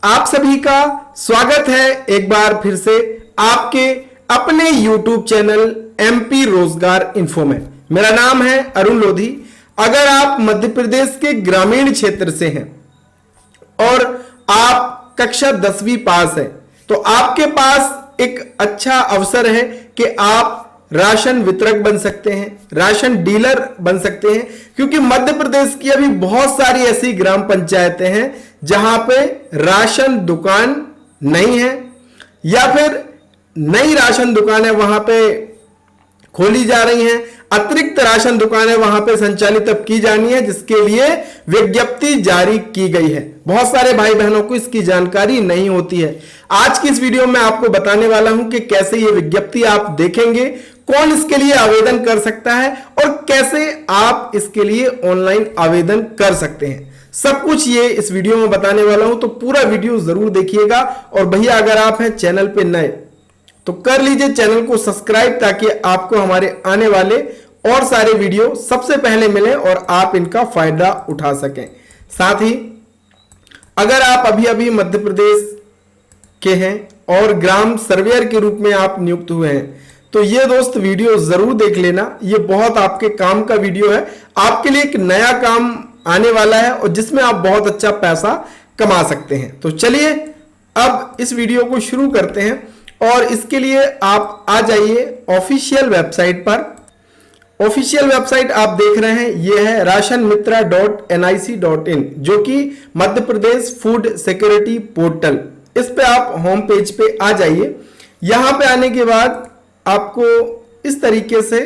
आप सभी का स्वागत है एक बार फिर से आपके अपने YouTube चैनल MP रोजगार इन्फो में। मेरा नाम है अरुण लोधी। अगर आप मध्य प्रदेश के ग्रामीण क्षेत्र से हैं और आप कक्षा 10वीं पास है तो आपके पास एक अच्छा अवसर है कि आप राशन वितरक बन सकते हैं, राशन डीलर बन सकते हैं, क्योंकि मध्य प्रदेश की अभी बहुत सारी ऐसी ग्राम पंचायतें हैं जहां पे राशन दुकान नहीं है या फिर नई राशन दुकानें वहां पे खोली जा रही हैं, अतिरिक्त राशन दुकानें वहां पे संचालित अब की जानी है, जिसके लिए विज्ञप्ति जारी की गई है। बहुत सारे भाई बहनों को इसकी जानकारी नहीं होती है। आज की इस वीडियो में आपको बताने वाला हूं कि कैसे ये विज्ञप्ति आप देखेंगे, कौन इसके लिए आवेदन कर सकता है और कैसे आप इसके लिए ऑनलाइन आवेदन कर सकते हैं। सब कुछ ये इस वीडियो में बताने वाला हूं, तो पूरा वीडियो जरूर देखिएगा। और भैया अगर आप हैं चैनल पे नए तो कर लीजिए चैनल को सब्सक्राइब, ताकि आपको हमारे आने वाले और सारे वीडियो सबसे पहले मिले और आप इनका फायदा उठा सकें। साथ ही अगर आप अभी अभी मध्य प्रदेश के हैं और ग्राम सर्वेयर के रूप में आप नियुक्त हुए हैं तो ये दोस्त वीडियो जरूर देख लेना। ये बहुत आपके काम का वीडियो है, आपके लिए एक नया काम आने वाला है और जिसमें आप बहुत अच्छा पैसा कमा सकते हैं। तो चलिए अब इस वीडियो को शुरू करते हैं और इसके लिए आप आ जाइए ऑफिशियल वेबसाइट पर। ऑफिशियल वेबसाइट आप देख रहे हैं, ये है rationmitra.nic.in, जो कि Madhya Pradesh food security portal. इस पे आप होम पेज पे आ जाइए। यहां पे आने के बाद आपको इस तरीके से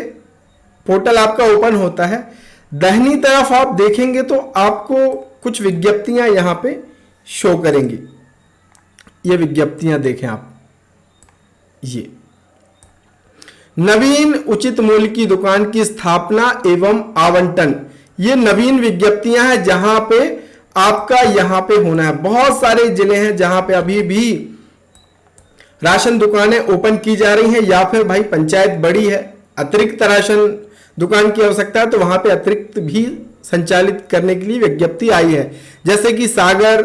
पोर्टल आपका ओपन होता है। दाहिनी तरफ आप देखेंगे तो आपको कुछ विज्ञप्तियां यहां पे शो करेंगी। ये विज्ञप्तियां देखें आप, ये नवीन उचित मूल्य की दुकान की स्थापना एवं आवंटन, ये नवीन विज्ञप्तियां हैं जहां पे आपका यहां पे होना है। बहुत सारे जिले हैं जहां पे अभी भी राशन दुकानें ओपन की जा रही हैं, या फिर भाई पंचायत बड़ी है, अतिरिक्त राशन दुकान की आवश्यकता है तो वहां पे अतिरिक्त भी संचालित करने के लिए विज्ञप्ति आई है, जैसे कि सागर,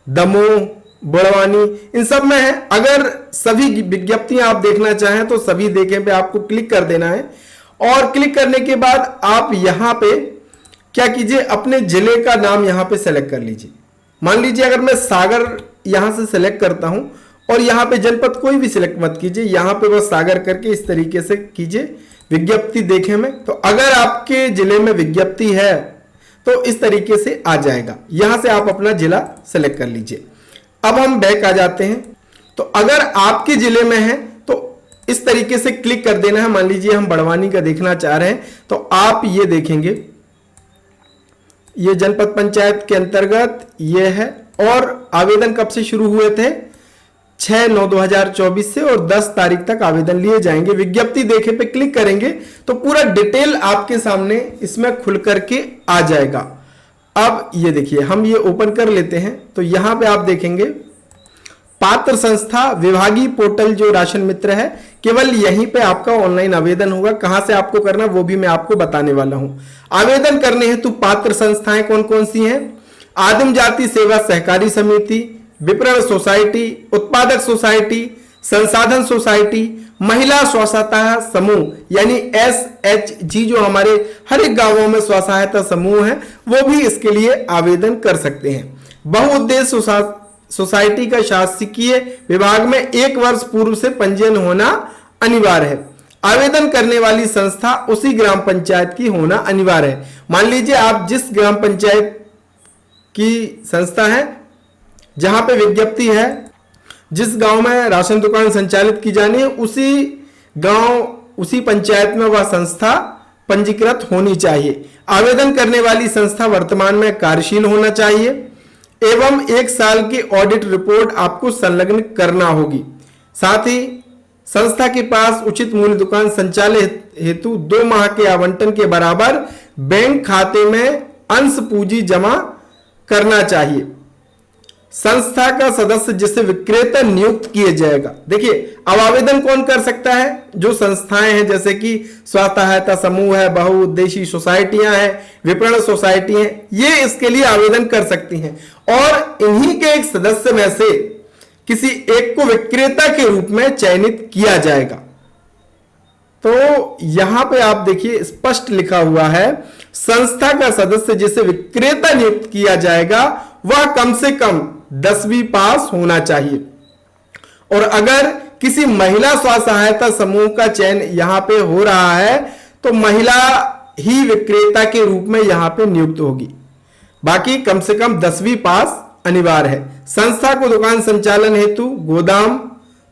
दमोह, बड़वानी, इन सब में है। अगर सभी विज्ञप्तियां आप देखना चाहें तो सभी देखें पे आपको क्लिक कर देना है और क्लिक करने के बाद आप यहां पे क्या कीजिए, अपने जिले का नाम यहां पे सेलेक्ट कर लीजिए। मान लीजिए अगर मैं सागर यहां से सेलेक्ट करता हूं और यहां पे जनपद कोई भी सिलेक्ट मत कीजिए, यहां पे बस सागर करके इस तरीके से कीजिए, विज्ञप्ति देखे में। तो अगर आपके जिले में विज्ञप्ति है तो इस तरीके से आ जाएगा। यहां से आप अपना जिला सेलेक्ट कर लीजिए। अब हम बैक आ जाते हैं। तो अगर आपके जिले में है तो इस तरीके से क्लिक कर देना है। मान लीजिए हम बड़वानी का देखना चाह रहे हैं तो आप ये देखेंगे, ये जनपद पंचायत के अंतर्गत ये है। और आवेदन कब से शुरू हुए थे? 6/9/2024 से, और 10 तारीख तक आवेदन लिए जाएंगे। विज्ञप्ति देखे पे क्लिक करेंगे तो पूरा डिटेल आपके सामने इसमें खुल करके आ जाएगा। अब ये देखिए, हम ये ओपन कर लेते हैं तो यहां पे आप देखेंगे पात्र संस्था विभागीय पोर्टल जो राशन मित्र है, केवल यहीं पे आपका ऑनलाइन आवेदन होगा। कहां से आपको करना वो भी मैं आपको बताने वाला हूं। आवेदन करने हेतु पात्र संस्थाएं कौन कौन सी हैं? आदिम जाति सेवा सहकारी समिति, विपणन सोसाइटी, उत्पादक सोसाइटी, संसाधन सोसाइटी, महिला स्वसहायता समूह यानी SHG, जो हमारे हर एक गांवों में स्वसहायता समूह है, वो भी इसके लिए आवेदन कर सकते हैं। बहुउद्देश्य सोसाइटी का शासकीय विभाग में 1 वर्ष पूर्व से पंजीयन होना अनिवार्य है। आवेदन करने वाली संस्था उसी ग्राम पंचायत की होना अनिवार्य है। मान लीजिए आप जिस ग्राम पंचायत की संस्था है जहां पे विज्ञप्ति है, जिस गांव में राशन दुकान संचालित की जानी है, उसी गांव उसी पंचायत में वह संस्था पंजीकृत होनी चाहिए। आवेदन करने वाली संस्था वर्तमान में कार्यशील होना चाहिए एवं 1 साल की ऑडिट रिपोर्ट आपको संलग्न करना होगी। साथ ही संस्था के पास उचित मूल्य दुकान संचालित हेतु 2 माह के आवंटन के बराबर बैंक खाते में अंश पूंजी जमा करना चाहिए। संस्था का सदस्य जिसे विक्रेता नियुक्त किया जाएगा। देखिए, अब आवेदन कौन कर सकता है? जो संस्थाएं हैं, जैसे कि स्वयं सहायता समूह है, बहुउद्देशीय सोसाइटियां हैं, विपणन सोसाइटी हैं, ये इसके लिए आवेदन कर सकती हैं और इन्हीं के एक सदस्य में से किसी एक को विक्रेता के रूप में चयनित किया जाएगा। तो यहां पे आप देखिए स्पष्ट लिखा हुआ है, संस्था का सदस्य जिसे विक्रेता नियुक्त किया जाएगा वह कम से कम 10वीं पास होना चाहिए। और अगर किसी महिला स्व सहायता समूह का चयन यहां पे हो रहा है तो महिला ही विक्रेता के रूप में यहां पे नियुक्त होगी। बाकी कम से कम 10वीं पास अनिवार्य है। संस्था को दुकान संचालन हेतु गोदाम,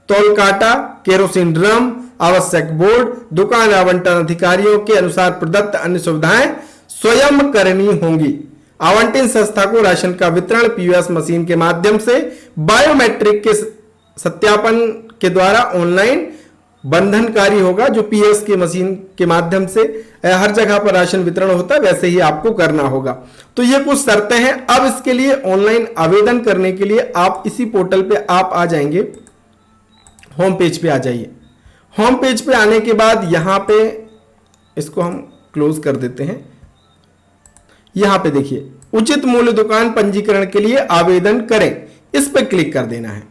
तौल काटा, केरोसिन ड्रम, आवश्यक बोर्ड, दुकान आवंटन अधिकारियों के अनुसार प्रदत्त अन्य सुविधाएं स्वयं करनी होंगी। आवंटन संस्था को राशन का वितरण पीओएस मशीन के माध्यम से बायोमेट्रिक के सत्यापन के द्वारा ऑनलाइन बंधनकारी होगा। जो पीओएस की मशीन के माध्यम से हर जगह पर राशन वितरण होता है वैसे ही आपको करना होगा। तो ये कुछ शर्तें हैं। अब इसके लिए ऑनलाइन आवेदन करने के लिए आप इसी पोर्टल पे आप आ जाएंगे, होम पेज पे आ जाइए। होम पेज पे आने के बाद यहां पे इसको हम क्लोज कर देते हैं। यहां पे देखिए उचित मूल्य दुकान पंजीकरण के लिए आवेदन करें, इस पे क्लिक कर देना है।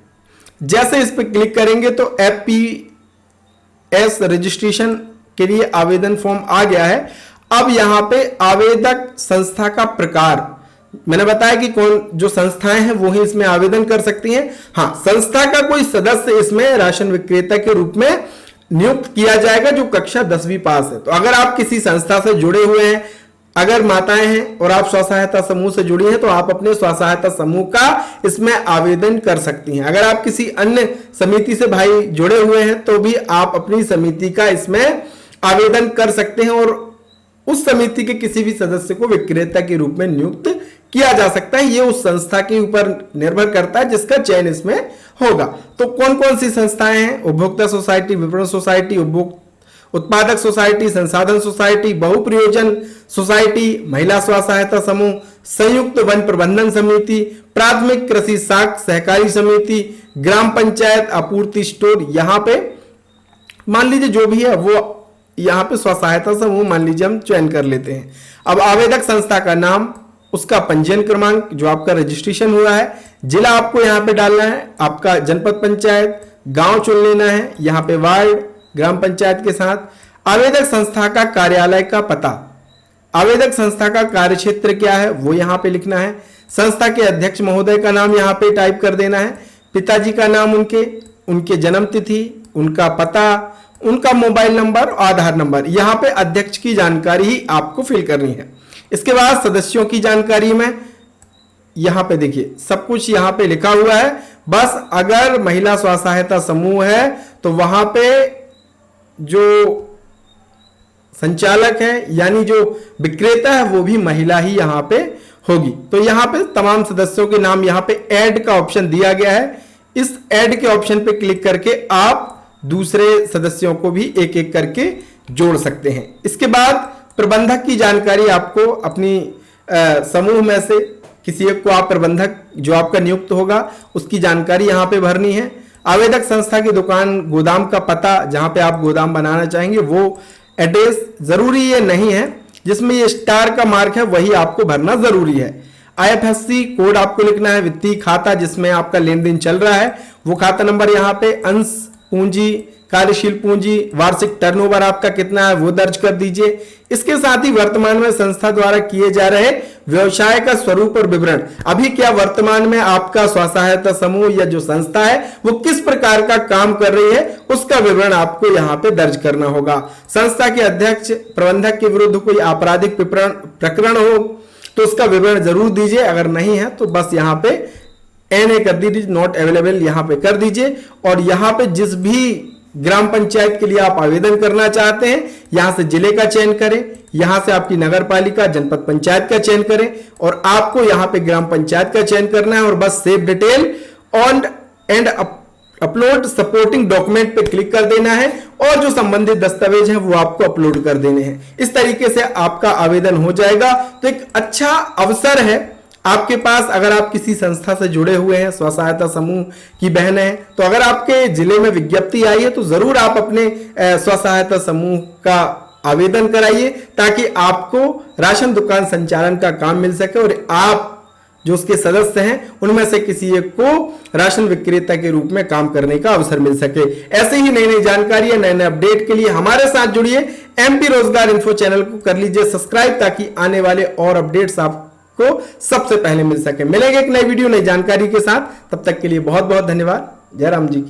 जैसे इस पे क्लिक करेंगे तो एफपीएस रजिस्ट्रेशन के लिए आवेदन फॉर्म आ गया है। अब यहां पे आवेदक संस्था का प्रकार, मैंने बताया कि कौन जो संस्थाएं हैं वो ही इसमें आवेदन कर सकती हैं। हाँ, संस्था का कोई सदस्य इसमें राशन विक्रेता के रूप में नियुक्त किया जाएगा जो कक्षा 10वीं पास है। तो अगर आप किसी संस्था से जुड़े हुए हैं, अगर माताएं हैं और आप स्व सहायता समूह से जुड़ी हैं तो आप अपने स्व सहायता समूह का इसमें आवेदन कर सकती हैं। अगर आप किसी अन्य समिति से भाई जुड़े हुए हैं तो भी आप अपनी समिति का इसमें आवेदन कर सकते हैं और उस समिति के किसी भी सदस्य को विक्रेता के रूप में नियुक्त किया जा सकता है। ये उस संस्था के ऊपर निर्भर करता है जिसका चयन इसमें होगा। तो कौन कौन सी संस्थाएं हैं? उपभोक्ता सोसाइटी, विपणन सोसाइटी, उत्पादक सोसाइटी, संसाधन सोसाइटी, बहुप्रयोजन सोसाइटी, महिला स्व सहायता समूह, संयुक्त वन प्रबंधन समिति, प्राथमिक कृषि साख सहकारी समिति, ग्राम पंचायत, आपूर्ति स्टोर। यहां पे मान लीजिए जो भी है वो यहां पे स्व सहायता समूह मान लीजिए हम चयन कर लेते हैं। अब आवेदक संस्था का नाम, उसका पंजीयन क्रमांक जो आपका रजिस्ट्रेशन हुआ है, जिला आपको यहां पे डालना है, आपका जनपद पंचायत, गांव चुन लेना है, यहां पे वार्ड, ग्राम पंचायत के साथ आवेदक संस्था का कार्यालय का पता, आवेदक संस्था का कार्यक्षेत्र क्या है वो यहां पे लिखना है, संस्था के अध्यक्ष महोदय का नाम यहां पे टाइप कर देना है, पिताजी का नाम, उनके जन्म तिथि, उनका पता, उनका मोबाइल नंबर, आधार नंबर। यहां पे अध्यक्ष की जानकारी ही आपको फिल करनी है। इसके बाद सदस्यों की जानकारी में यहां पे देखिए सब कुछ यहां पे लिखा हुआ है। बस अगर महिला स्व सहायता समूह है तो वहां पे जो संचालक है यानी जो विक्रेता है वो भी महिला ही यहां पे होगी। तो यहां पे तमाम सदस्यों के नाम यहां पे ऐड का ऑप्शन दिया गया है। इस ऐड के ऑप्शन पे क्लिक करके आप दूसरे सदस्यों को भी एक एक करके जोड़ सकते हैं। इसके बाद प्रबंधक की जानकारी आपको अपनी समूह में से किसी एक को आप प्रबंधक जो आपका नियुक्त होगा उसकी जानकारी यहां पे भरनी है। आवेदक संस्था की दुकान गोदाम का पता, जहां पे आप गोदाम बनाना चाहेंगे वो एड्रेस जरूरी ये नहीं है, जिसमें ये स्टार का मार्क है वही आपको भरना जरूरी है। आईएफएससी कोड आपको लिखना है, वित्तीय खाता जिसमें आपका लेन देन चल रहा है वो खाता नंबर, यहाँ पे अंश पूंजी, कार्यशील पूंजी, वार्षिक टर्नओवर आपका कितना है वो दर्ज कर दीजिए। इसके साथ ही वर्तमान में संस्था द्वारा किए जा रहे व्यवसाय का स्वरूप और विवरण, अभी क्या वर्तमान में आपका स्व सहायता समूह या जो संस्था है वो किस प्रकार का काम कर रही है उसका विवरण आपको यहाँ पे दर्ज करना होगा। संस्था के अध्यक्ष प्रबंधक के विरुद्ध कोई आपराधिक प्रकरण हो तो उसका विवरण जरूर दीजिए, अगर नहीं है तो बस यहाँ पे NA कर दीजिए, नॉट अवेलेबल यहाँ पे कर दीजिए। और यहाँ पे जिस भी ग्राम पंचायत के लिए आप आवेदन करना चाहते हैं यहां से जिले का चयन करें, यहां से आपकी नगर पालिका जनपद पंचायत का चयन करें और आपको यहां पे ग्राम पंचायत का चयन करना है और बस save detail on and upload supporting document पे क्लिक कर देना है और जो संबंधित दस्तावेज हैं वो आपको अपलोड कर देने हैं। इस तरीके से आपका आवेदन हो जाएगा। तो एक अच्छा अवसर है आपके पास अगर आप किसी संस्था से जुड़े हुए हैं, स्व सहायता समूह की बहन है, तो अगर आपके जिले में विज्ञप्ति आई है तो जरूर आप अपने स्व सहायता समूह का आवेदन कराइए, ताकि आपको राशन दुकान संचालन का काम मिल सके और आप जो उसके सदस्य हैं उनमें से किसी एक को राशन विक्रेता के रूप में काम करने का अवसर मिल सके। ऐसे ही नई नई जानकारी या नए नए अपडेट के लिए हमारे साथ जुड़िए। एमपी रोजगार इन्फो चैनल को कर लीजिए सब्सक्राइब, ताकि आने वाले और अपडेट्स आपको सबसे पहले मिल सके। मिलेंगे एक नई वीडियो नई जानकारी के साथ, तब तक के लिए बहुत बहुत धन्यवाद। जय राम जी की।